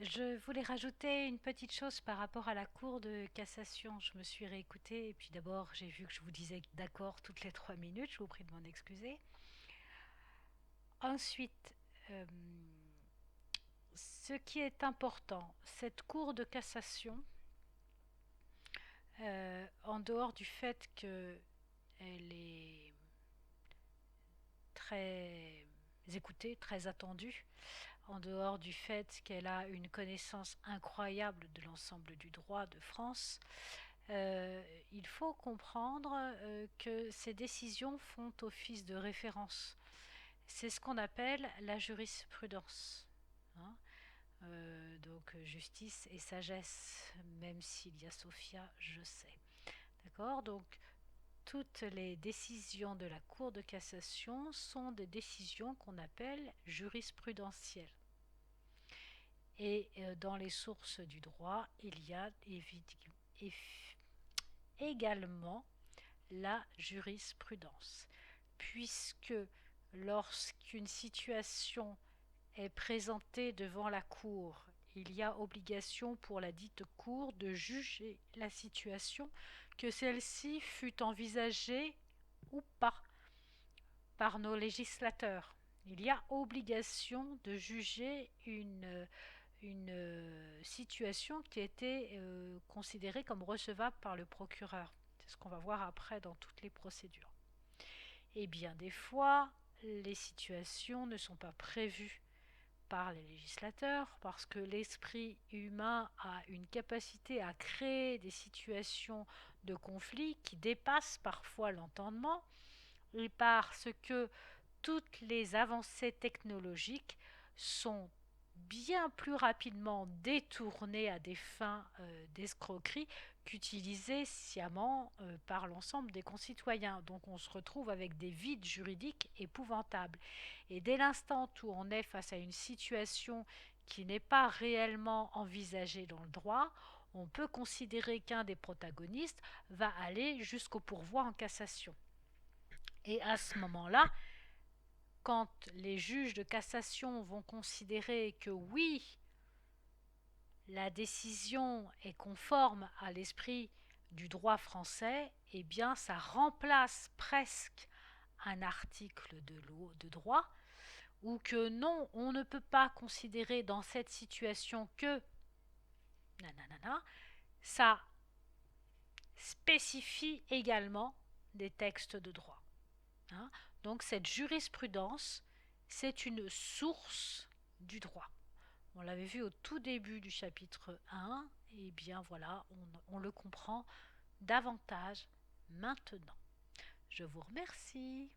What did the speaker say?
Je voulais rajouter une petite chose par rapport à la Cour de cassation. Je me suis réécoutée et puis d'abord j'ai vu que je vous disais d'accord toutes les 3 minutes. Je vous prie de m'en excuser. Ensuite, euh, ce qui est important, cette Cour de cassation, en dehors du fait qu'elle est très écoutée, très attendue, en dehors du fait qu'elle a une connaissance incroyable de l'ensemble du droit de France, il faut comprendre que ces décisions font office de référence. C'est ce qu'on appelle la jurisprudence. Hein. Donc justice et sagesse, même s'il y a Sophia, je sais. D'accord. Donc toutes les décisions de la Cour de cassation sont des décisions qu'on appelle jurisprudentielles. Et dans les sources du droit, il y a également la jurisprudence, puisque lorsqu'une situation est présentée devant la cour, il y a obligation pour la dite cour de juger la situation, que celle-ci fut envisagée ou pas par nos législateurs. Il y a obligation de juger une situation qui a été considérée comme recevable par le procureur. C'est ce qu'on va voir après dans toutes les procédures. Et bien des fois, les situations ne sont pas prévues par les législateurs parce que l'esprit humain a une capacité à créer des situations de conflit qui dépassent parfois l'entendement et parce que toutes les avancées technologiques sont bien plus rapidement détournées à des fins d'escroquerie qu'utilisées sciemment par l'ensemble des concitoyens. Donc on se retrouve avec des vides juridiques épouvantables. Et dès l'instant où on est face à une situation qui n'est pas réellement envisagée dans le droit, on peut considérer qu'un des protagonistes va aller jusqu'au pourvoi en cassation. Et à ce moment-là, quand les juges de cassation vont considérer que oui, la décision est conforme à l'esprit du droit français, eh bien ça remplace presque un article de droit, ou que non, on ne peut pas considérer dans cette situation que nanana, ça spécifie également des textes de droit. Hein. Donc cette jurisprudence, c'est une source du droit. On l'avait vu au tout début du chapitre 1, et bien voilà, on le comprend davantage maintenant. Je vous remercie.